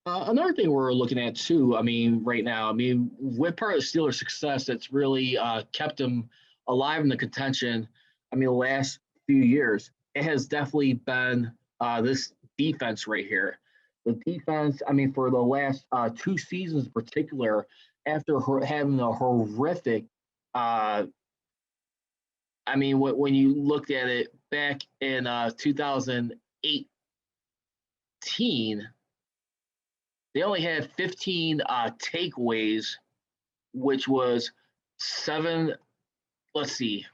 Another thing we're looking at too, I mean, right now, I mean, with part of the Steelers' success that's really kept them alive in the contention, I mean, the last few years, it has definitely been this defense right here. The defense, I mean, for the last two seasons in particular, after having a horrific, uh, I mean, when you looked at it back in 2018, they only had 15 takeaways, which was seven, let's see,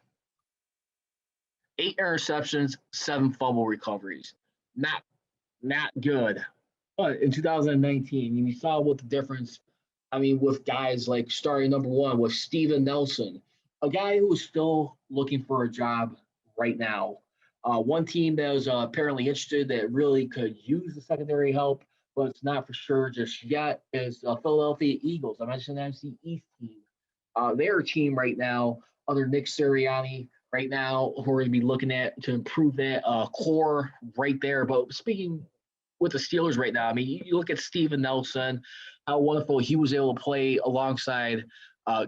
eight interceptions, seven fumble recoveries. Not not good. But in 2019, you saw what the difference, I mean, with guys like starting number one with Steven Nelson, a guy who is still looking for a job right now. One team that was apparently interested that really could use the secondary help, but it's not for sure just yet, is Philadelphia Eagles. I mentioned the NFC East team. They're a team right now under Nick Sirianni right now who we're going to be looking at to improve that core right there. But speaking with the Steelers right now, I mean, you look at Steven Nelson, how wonderful he was able to play alongside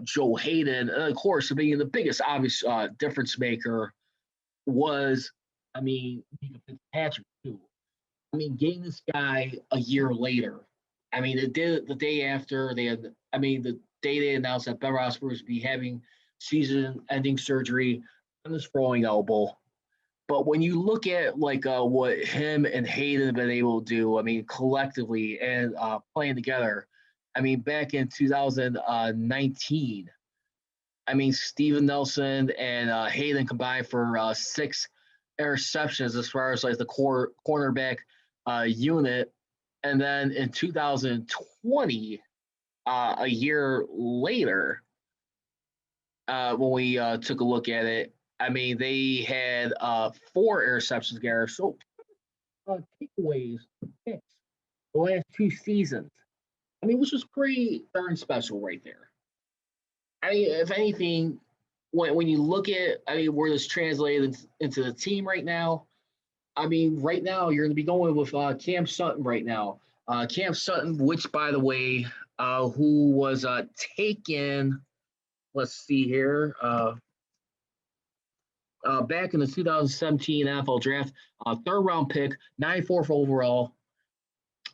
Joe Hayden. And of course, I mean, the biggest obvious difference maker was, I mean, Fitzpatrick, too. I mean, getting this guy a year later. I mean, it did the day after they had, I mean, the day they announced that Ben Roethlisberger was be having season-ending surgery on his throwing elbow. But when you look at like what him and Hayden have been able to do, I mean, collectively and playing together, I mean, back in 2019, I mean, Steven Nelson and Hayden combined for six interceptions as far as like the cornerback unit. And then in 2020, a year later, when we took a look at it, I mean, they had four interceptions together. So takeaways, picks, the last two seasons. I mean, which was pretty darn special right there. I mean, if anything, when you look at, I mean, where this translated into the team right now, I mean, right now you're going to be going with Cam Sutton right now. Cam Sutton, which, by the way, who was taken, let's see here, back in the 2017 NFL draft, third round pick, 94th overall.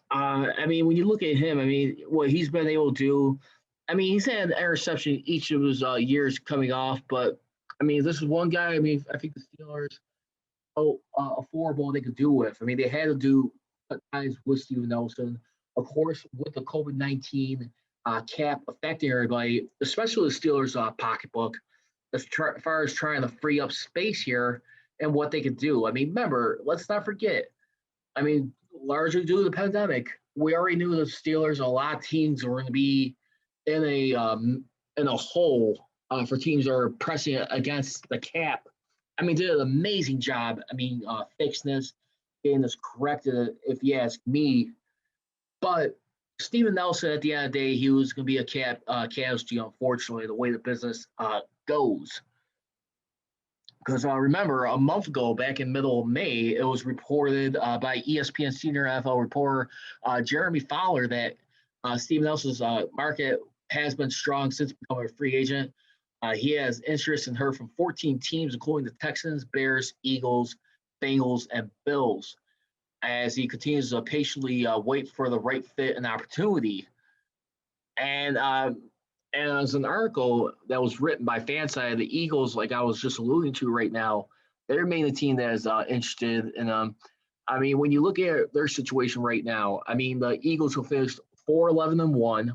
I mean, when you look at him, I mean, what he's been able to do, I mean, he's had an interception each of his years coming off, but I mean, this is one guy. I mean, I think the Steelers, affordable they could do with. I mean, they had to do guys with Steven Nelson, of course, with the COVID-19 cap affecting everybody, especially the Steelers' pocketbook, as far as trying to free up space here and what they could do. I mean, remember, let's not forget. I mean, largely due to the pandemic, we already knew the Steelers and a lot of teams were going to be in a hole for teams that are pressing against the cap. I mean, did an amazing job. I mean, fixing this, getting this corrected, if you ask me. But Steven Nelson, at the end of the day, he was going to be a casualty, unfortunately, the way the business goes. Because remember, a month ago, back in middle of May, it was reported by ESPN senior NFL reporter Jeremy Fowler that Steve Nelson's market has been strong since becoming a free agent. He has interest in her from 14 teams, including the Texans, Bears, Eagles, Bengals, and Bills, as he continues to patiently wait for the right fit and opportunity. And as an article that was written by Fanside, the Eagles, like I was just alluding to right now, they remain a team that is interested in them. I mean, when you look at their situation right now, I mean, the Eagles who finished 4-11-1,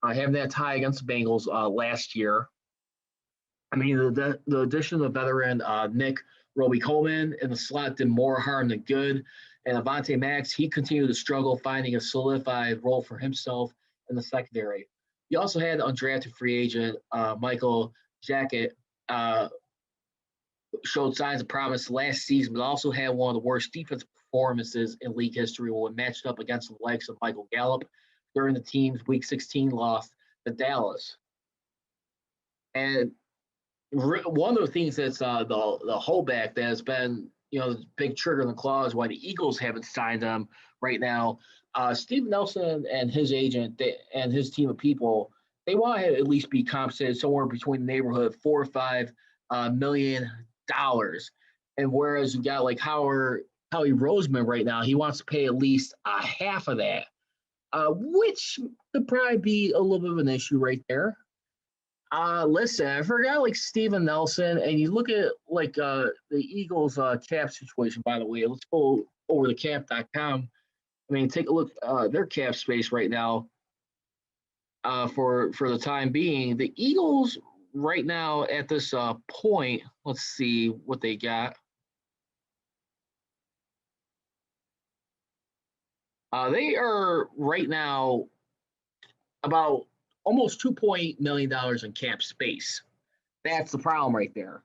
having that tie against the Bengals last year. I mean, the addition of veteran Nick Roby Coleman in the slot did more harm than good. And Avante Max, he continued to struggle finding a solidified role for himself in the secondary. You also had undrafted free agent Michael Jacket, showed signs of promise last season, but also had one of the worst defensive performances in league history when matched up against the likes of Michael Gallup during the team's Week 16 loss to Dallas. And one of the things that's the holdback that has been the big trigger in the clause why the Eagles haven't signed him right now. Steve Nelson and his agent and his team of people, they want to at least be compensated somewhere between the neighborhood $4 or $5 million. And whereas you got like Howie Roseman right now, he wants to pay at least half of that, which could probably be a little bit of an issue right there. Listen, I forgot like Steven Nelson, and you look at like the Eagles cap situation. By the way, let's go over to cap.com. I mean, take a look their cap space right now. For the time being, the Eagles right now at this point. Let's see what they got. They are right now about almost $2.8 million in cap space. That's the problem right there.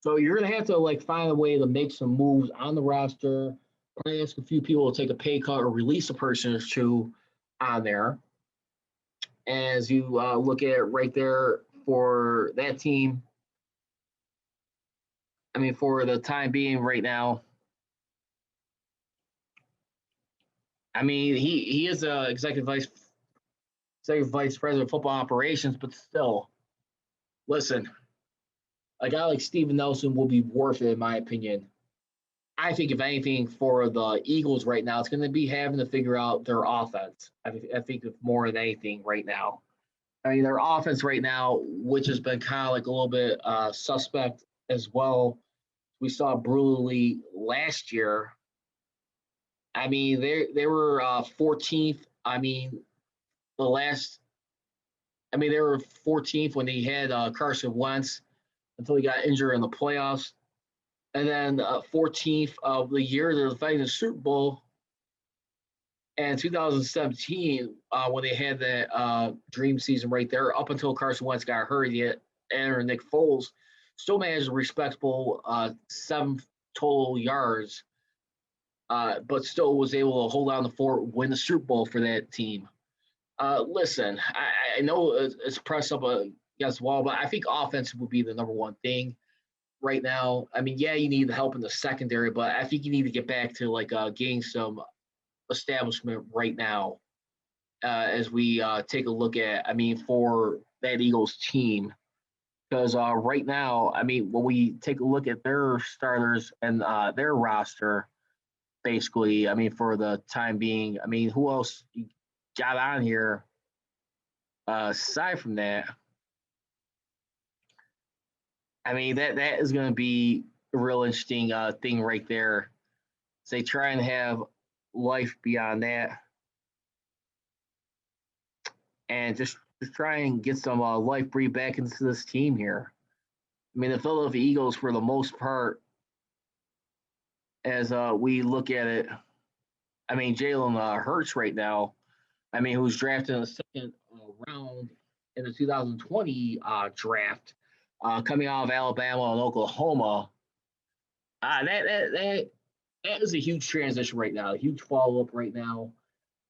So you're gonna have to like find a way to make some moves on the roster. Probably ask a few people to take a pay cut or release a person or two on there. As you look at it right there for that team, I mean, for the time being, right now, I mean, he is a executive vice president of football operations, but still, listen, a guy like Steven Nelson will be worth it, in my opinion. I think if anything for the Eagles right now, it's going to be having to figure out their offense. I think more than anything right now. I mean, their offense right now, which has been kind of like a little bit suspect as well. We saw brutally last year. I mean, they were 14th. I mean, the last. I mean, they were 14th when they had Carson Wentz until he got injured in the playoffs. And then 14th of the year, they're fighting the Super Bowl. And 2017, when they had that dream season right there, up until Carson Wentz got hurt, yet and Nick Foles still managed a respectable 7 total yards, but still was able to hold on the fort, win the Super Bowl for that team. Listen, I know it's pressed up against the wall, but I think offense would be the number one thing right now. I mean, yeah, you need the help in the secondary, but I think you need to get back to like getting some establishment right now as we take a look at, I mean, for that Eagles team. Because right now, I mean, when we take a look at their starters and their roster, basically, I mean, for the time being, I mean, who else you got on here aside from that? I mean, that is going to be a real interesting thing right there. So they try and have life beyond that, and just try and get some life breathed back into this team here. I mean, the Philadelphia Eagles, for the most part, as we look at it, I mean, Jalen Hurts right now, I mean, who's drafted in the second round in the 2020 draft, coming out of Alabama and Oklahoma. That is a huge transition right now, a huge follow up right now.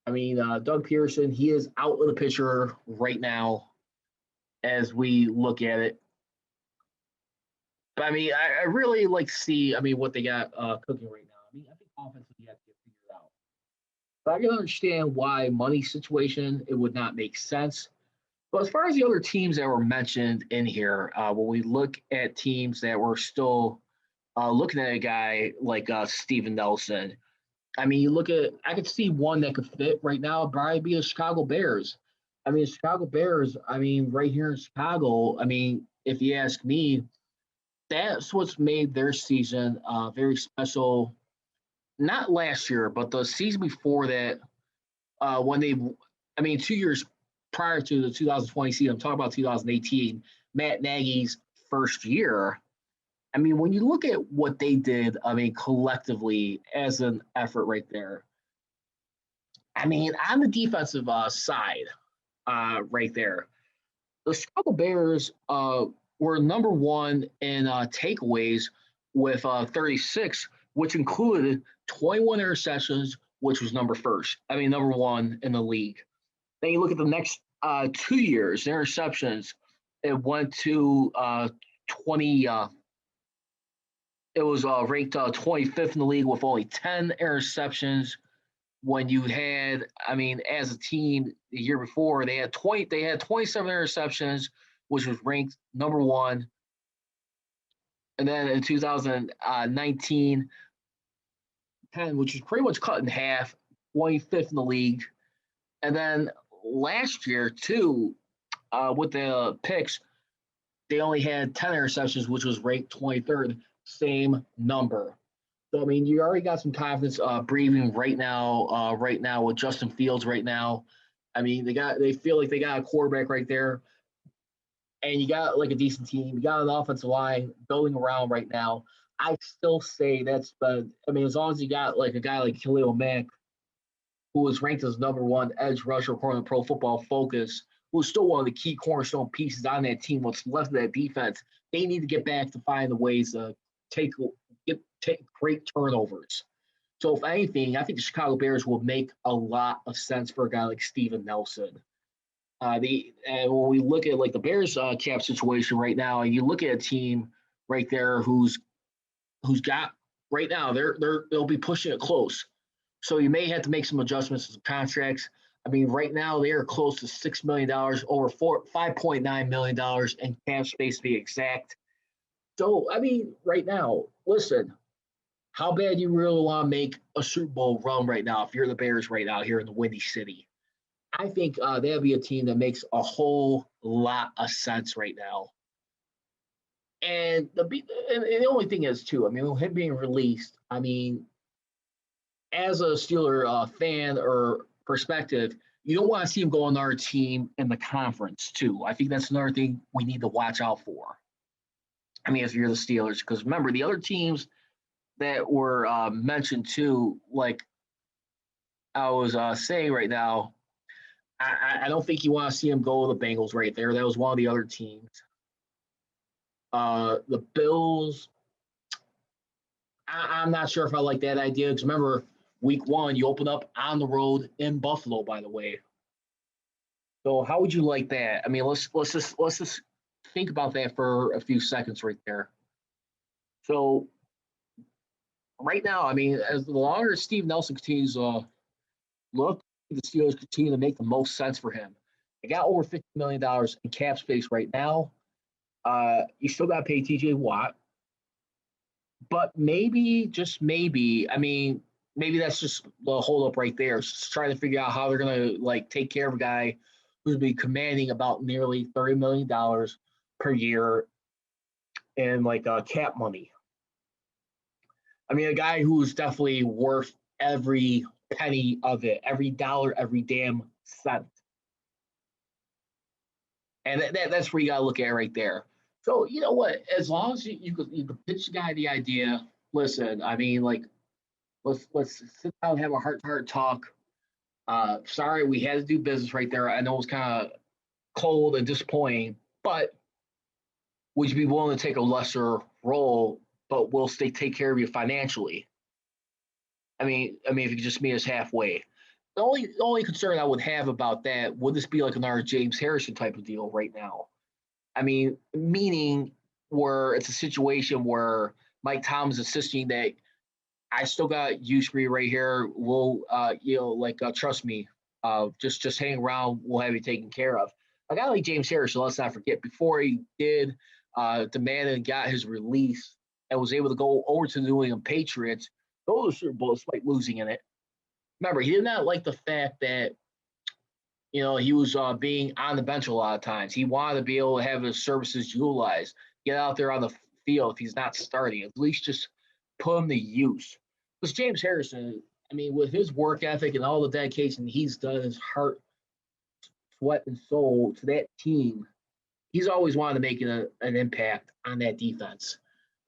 I mean, Doug Pearson, he is out of the picture right now as we look at it. But I mean, I really like to see, I mean, what they got cooking right now. I mean, I think offensively you have to get figured out. But I can understand why money situation, it would not make sense. But as far as the other teams that were mentioned in here, when we look at teams that were still looking at a guy like Steven Nelson, I mean, you look at, I could see one that could fit right now, probably be the Chicago Bears. I mean, Chicago Bears, I mean, right here in Chicago, I mean, if you ask me, that's what's made their season very special. Not last year, but the season before that, when they, I mean, 2 years prior to the 2020 season, I'm talking about 2018, Matt Nagy's first year. I mean, when you look at what they did, I mean, collectively as an effort right there, I mean, on the defensive side, right there, the Chicago Bears were number one in takeaways with 36, which included 21 interceptions, which was number one in the league. Then you look at the next 2 years, the interceptions, it went to 20. it was ranked 25th in the league with only 10 interceptions. When you had, I mean, as a team the year before, they had 27 interceptions, which was ranked number one. And then in 2019, 10, which was pretty much cut in half, 25th in the league. And then last year, too, with the picks, they only had 10 interceptions, which was ranked 23rd, same number. So I mean, you already got some confidence breathing right now with Justin Fields right now. I mean, they feel like they got a quarterback right there, and you got like a decent team. You got an offensive line building around right now. I still say that's, but I mean, as long as you got like a guy like Khalil Mack, who was ranked as number one edge rusher according to Pro Football Focus, who's still one of the key cornerstone pieces on that team. What's left of that defense, they need to get back to find the ways to take take great turnovers. So if anything, I think the Chicago Bears will make a lot of sense for a guy like Steven Nelson. And when we look at like the Bears cap situation right now, and you look at a team right there who's got right now they'll be pushing it close. So you may have to make some adjustments to the contracts. I mean, right now they are close to $6 million, over $5.9 million in cap space to be exact. So I mean, right now, listen, how bad you really want to make a Super Bowl run right now if you're the Bears right now here in the Windy City? I think that'd be a team that makes a whole lot of sense right now. And the only thing is too, I mean, with him being released, I mean, as a Steeler fan or perspective, you don't want to see him go on our team in the conference too. I think that's another thing we need to watch out for. I mean, if you're the Steelers, because remember the other teams that were mentioned too, like I was saying right now, I don't think you want to see him go to the Bengals right there. That was one of the other teams. The Bills, I'm not sure if I like that idea because remember, week one, you open up on the road in Buffalo, by the way. So how would you like that? I mean, let's just think about that for a few seconds right there. So right now, I mean, as the longer Steve Nelson continues look, the Steelers continue to make the most sense for him. They got over $50 million in cap space right now. You still got to pay TJ Watt, but maybe, just maybe, I mean, maybe that's just the holdup right there. Just trying to figure out how they're gonna like take care of a guy who's be commanding about nearly $30 million per year in like cap money. I mean, a guy who's definitely worth every penny of it, every dollar, every damn cent. And that's where you got to look at right there. So, you know what? As long as you could pitch the guy the idea, listen, I mean, like, let's sit down and have a heart to heart talk. Sorry, we had to do business right there. I know it was kind of cold and disappointing, but would you be willing to take a lesser role, but we'll take care of you financially? I mean, if you could just meet us halfway. The only concern I would have about that, would this be like another James Harrison type of deal right now? I mean, meaning where it's a situation where Mike Tomlin's insisting that I still got use for you right here. We'll, trust me, just hang around. We'll have you taken care of. A guy like James Harrison, let's not forget, before he did demand and got his release and was able to go over to the New England Patriots, go to the Super Bowl despite losing in it. Remember, he did not like the fact that he was being on the bench a lot of times. He wanted to be able to have his services utilized, get out there on the field if he's not starting, at least just put him to use. Because James Harrison, I mean, with his work ethic and all the dedication he's done, his heart, sweat, and soul to that team, he's always wanted to make an impact on that defense,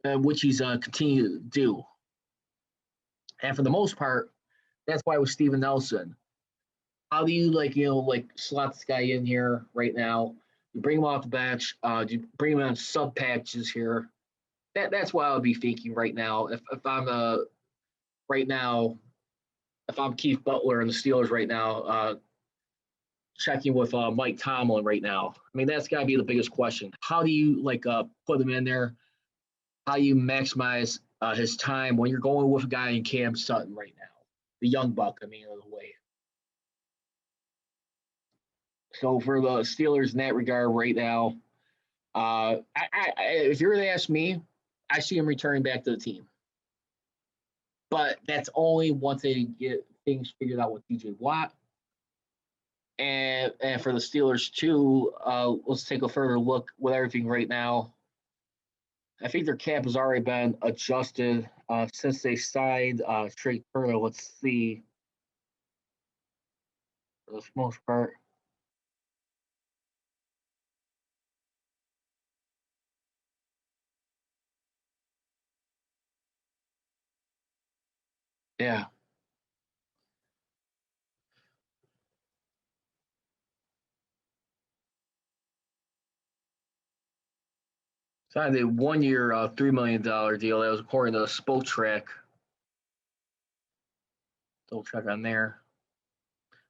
which he's continued to do. And for the most part, that's why with Steven Nelson, how do you slot this guy in here right now? You bring him off the bench. You bring him on sub packages here. That's what I would be thinking right now. If I'm Keith Butler and the Steelers right now, checking with Mike Tomlin right now. I mean, that's got to be the biggest question. How do you put him in there? How do you maximize his time when you're going with a guy in Cam Sutton right now, the young buck. I mean, of the way. So for the Steelers in that regard, right now, if you were to ask me, I see him returning back to the team. But that's only once they get things figured out with DJ Watt. And for the Steelers too, let's take a further look with everything right now. I think their cap has already been adjusted since they signed Trey Turner. Let's see. For the most part. Yeah. Signed a 1 year, $3 million deal. That was according to Spoke Track. Double check on there.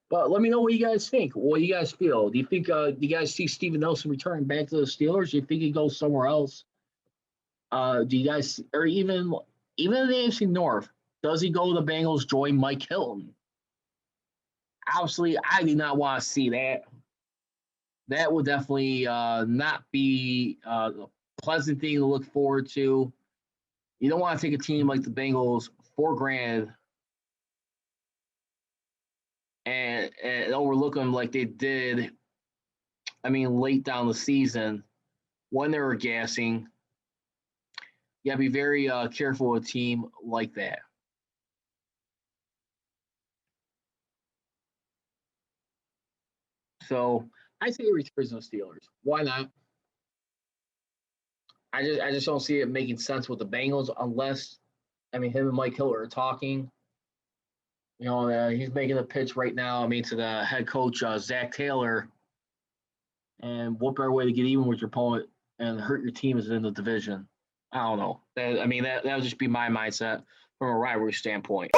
But let me know what you guys think. What do you guys feel? Do you think do you guys see Steven Nelson returning back to the Steelers? Do you think he goes somewhere else? Do you guys, or even in the AFC North, does he go to the Bengals, join Mike Hilton? Obviously, I do not want to see that. That would definitely not be a pleasant thing to look forward to. You don't want to take a team like the Bengals $4 grand and overlook them like they did. I mean, late down the season when they were gassing. You got to be very careful with a team like that. So I say he returns to the Steelers. Why not? I just don't see it making sense with the Bengals unless I mean him and Mike Hill are talking. You know, he's making a pitch right now. I mean, to the head coach Zach Taylor, and what better way to get even with your opponent and hurt your team is in the division. I don't know. I mean, that would just be my mindset from a rivalry standpoint.